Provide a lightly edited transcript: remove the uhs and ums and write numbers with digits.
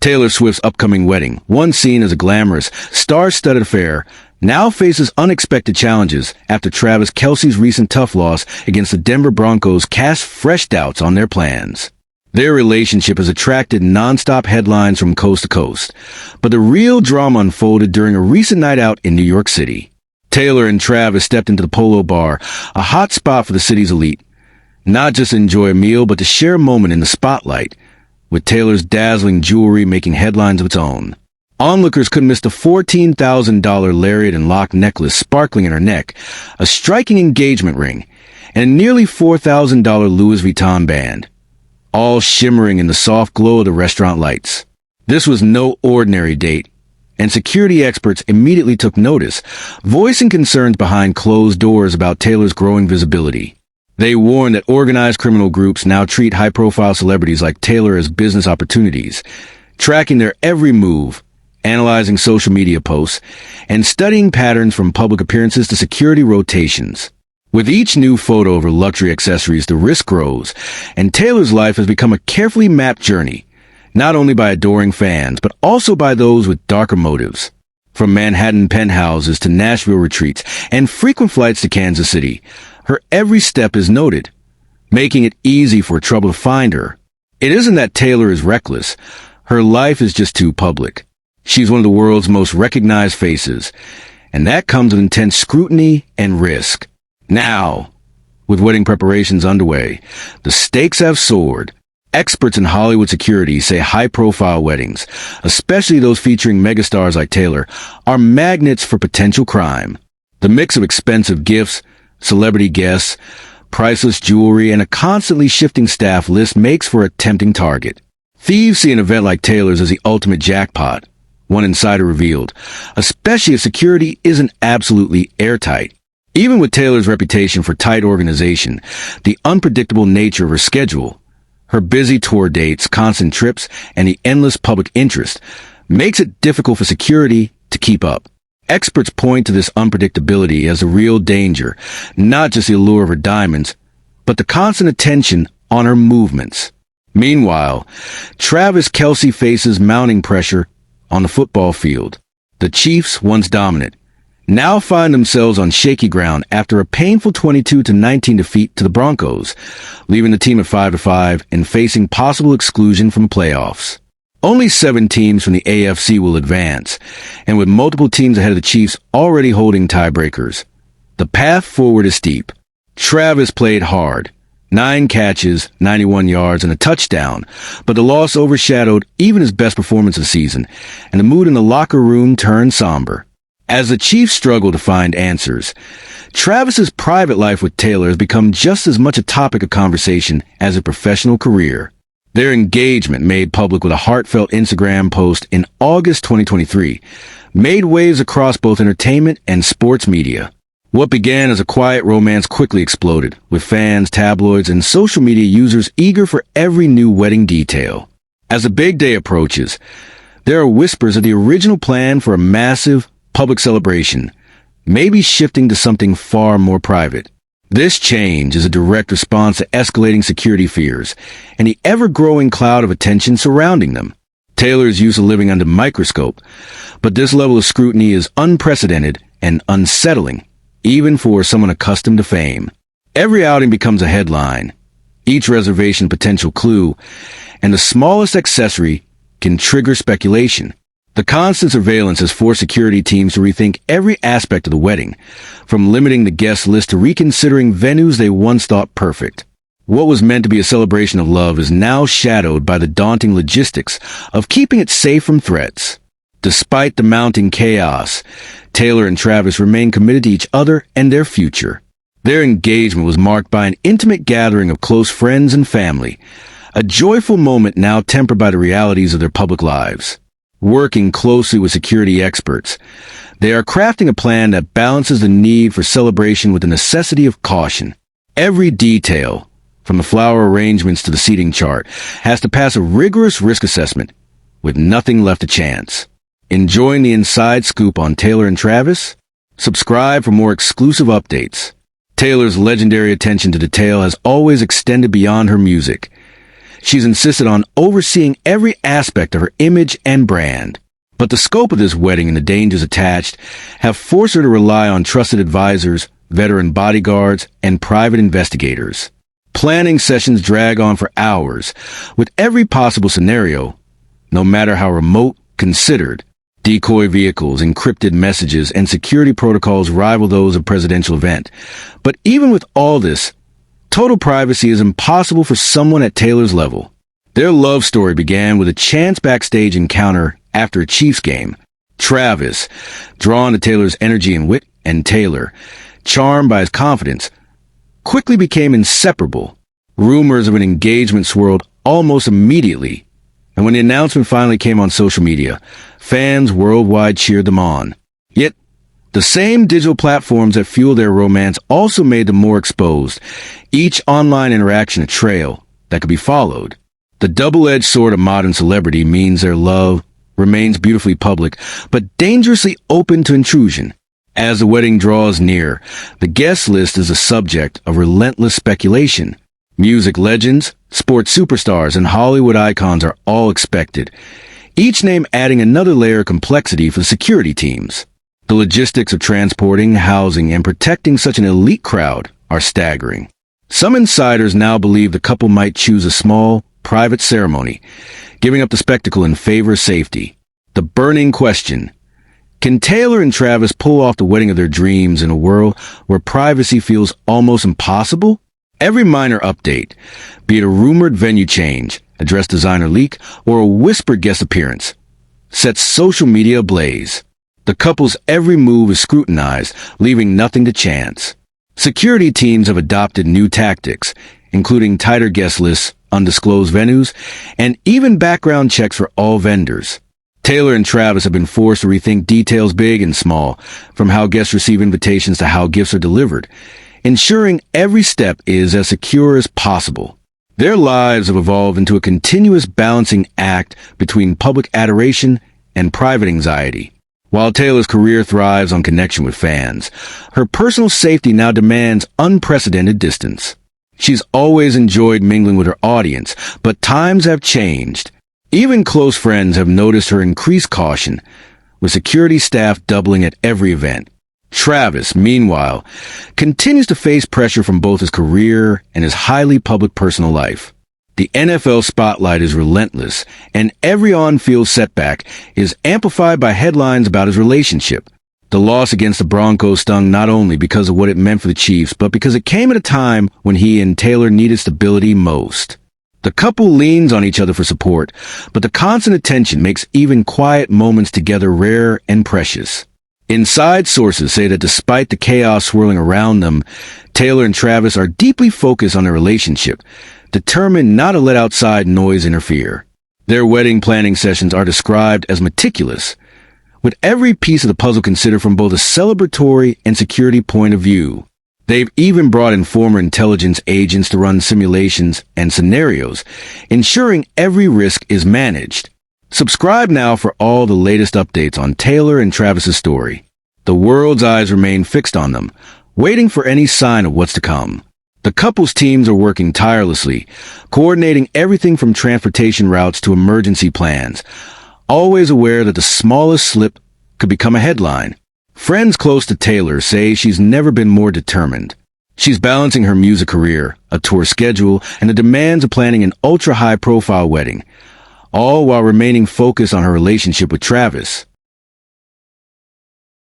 Taylor Swift's upcoming wedding, once seen as a glamorous, star-studded affair, now faces unexpected challenges after Travis Kelce's recent tough loss against the Denver Broncos cast fresh doubts on their plans. Their relationship has attracted non-stop headlines from coast to coast, but the real drama unfolded during a recent night out in New York City. Taylor and Travis stepped into the Polo Bar, a hot spot for the city's elite, not just to enjoy a meal, but to share a moment in the spotlight, with Taylor's dazzling jewelry making headlines of its own. Onlookers couldn't miss the $14,000 lariat and lock necklace sparkling in her neck, a striking engagement ring, and a nearly $4,000 Louis Vuitton band, all shimmering in the soft glow of the restaurant lights. This was no ordinary date, and security experts immediately took notice, voicing concerns behind closed doors about Taylor's growing visibility. They warned that organized criminal groups now treat high-profile celebrities like Taylor as business opportunities, tracking their every move, analyzing social media posts, and studying patterns from public appearances to security rotations. With each new photo of her luxury accessories, the risk grows, and Taylor's life has become a carefully mapped journey, not only by adoring fans, but also by those with darker motives. From Manhattan penthouses to Nashville retreats and frequent flights to Kansas City, her every step is noted, making it easy for trouble to find her. It isn't that Taylor is reckless. Her life is just too public. She's one of the world's most recognized faces, and that comes with intense scrutiny and risk. Now, with wedding preparations underway, the stakes have soared. Experts in Hollywood security say high-profile weddings, especially those featuring megastars like Taylor, are magnets for potential crime. The mix of expensive gifts, celebrity guests, priceless jewelry, and a constantly shifting staff list makes for a tempting target. Thieves see an event like Taylor's as the ultimate jackpot, one insider revealed, especially if security isn't absolutely airtight. Even with Taylor's reputation for tight organization, the unpredictable nature of her schedule, her busy tour dates, constant trips, and the endless public interest makes it difficult for security to keep up. Experts point to this unpredictability as a real danger, not just the allure of her diamonds, but the constant attention on her movements. Meanwhile, Travis Kelce faces mounting pressure on the football field. The Chiefs, once dominant, now find themselves on shaky ground after a painful 22-19 defeat to the Broncos, leaving the team at 5-5 and facing possible exclusion from playoffs. Only 7 teams from the AFC will advance, and with multiple teams ahead of the Chiefs already holding tiebreakers, the path forward is steep. Travis played hard, 9 catches, 91 yards, and a touchdown, but the loss overshadowed even his best performance of the season, and the mood in the locker room turned somber. As the Chiefs struggle to find answers, Travis's private life with Taylor has become just as much a topic of conversation as his professional career. Their engagement, made public with a heartfelt Instagram post in August 2023, made waves across both entertainment and sports media. What began as a quiet romance quickly exploded, with fans, tabloids, and social media users eager for every new wedding detail. As the big day approaches, there are whispers of the original plan for a massive, public celebration, maybe shifting to something far more private. This change is a direct response to escalating security fears and the ever-growing cloud of attention surrounding them. Taylor is used to living under microscope, but this level of scrutiny is unprecedented and unsettling, even for someone accustomed to fame. Every outing becomes a headline, each reservation potential clue, and the smallest accessory can trigger speculation. The constant surveillance has forced security teams to rethink every aspect of the wedding, from limiting the guest list to reconsidering venues they once thought perfect. What was meant to be a celebration of love is now shadowed by the daunting logistics of keeping it safe from threats. Despite the mounting chaos, Taylor and Travis remain committed to each other and their future. Their engagement was marked by an intimate gathering of close friends and family, a joyful moment now tempered by the realities of their public lives. Working closely with security experts, they are crafting a plan that balances the need for celebration with the necessity of caution. Every detail, from the flower arrangements to the seating chart, has to pass a rigorous risk assessment, with nothing left to chance. Enjoying the inside scoop on Taylor and Travis? Subscribe for more exclusive updates. Taylor's legendary attention to detail has always extended beyond her music. She's insisted on overseeing every aspect of her image and brand. But the scope of this wedding and the dangers attached have forced her to rely on trusted advisors, veteran bodyguards, and private investigators. Planning sessions drag on for hours, with every possible scenario, no matter how remote, considered. Decoy vehicles, encrypted messages, and security protocols rival those of a presidential event. But even with all this, total privacy is impossible for someone at Taylor's level. Their love story began with a chance backstage encounter after a Chiefs game. Travis, drawn to Taylor's energy and wit, and Taylor, charmed by his confidence, quickly became inseparable. Rumors of an engagement swirled almost immediately. And when the announcement finally came on social media, fans worldwide cheered them on. Yet, the same digital platforms that fueled their romance also made them more exposed, each online interaction a trail that could be followed. The double-edged sword of modern celebrity means their love remains beautifully public, but dangerously open to intrusion. As the wedding draws near, the guest list is the subject of relentless speculation. Music legends, sports superstars, and Hollywood icons are all expected, each name adding another layer of complexity for security teams. The logistics of transporting, housing, and protecting such an elite crowd are staggering. Some insiders now believe the couple might choose a small, private ceremony, giving up the spectacle in favor of safety. The burning question: can Taylor and Travis pull off the wedding of their dreams in a world where privacy feels almost impossible? Every minor update, be it a rumored venue change, a dress designer leak, or a whispered guest appearance, sets social media ablaze. The couple's every move is scrutinized, leaving nothing to chance. Security teams have adopted new tactics, including tighter guest lists, undisclosed venues, and even background checks for all vendors. Taylor and Travis have been forced to rethink details big and small, from how guests receive invitations to how gifts are delivered, ensuring every step is as secure as possible. Their lives have evolved into a continuous balancing act between public adoration and private anxiety. While Taylor's career thrives on connection with fans, her personal safety now demands unprecedented distance. She's always enjoyed mingling with her audience, but times have changed. Even close friends have noticed her increased caution, with security staff doubling at every event. Travis, meanwhile, continues to face pressure from both his career and his highly public personal life. The NFL spotlight is relentless, and every on-field setback is amplified by headlines about his relationship. The loss against the Broncos stung not only because of what it meant for the Chiefs, but because it came at a time when he and Taylor needed stability most. The couple leans on each other for support, but the constant attention makes even quiet moments together rare and precious. Inside sources say that despite the chaos swirling around them, Taylor and Travis are deeply focused on their relationship, determined not to let outside noise interfere. Their wedding planning sessions are described as meticulous, with every piece of the puzzle considered from both a celebratory and security point of view. They've even brought in former intelligence agents to run simulations and scenarios, ensuring every risk is managed. Subscribe now for all the latest updates on Taylor and Travis's story. The world's eyes remain fixed on them, waiting for any sign of what's to come. The couple's teams are working tirelessly, coordinating everything from transportation routes to emergency plans, always aware that the smallest slip could become a headline. Friends close to Taylor say she's never been more determined. She's balancing her music career, a tour schedule, and the demands of planning an ultra-high-profile wedding, all while remaining focused on her relationship with Travis.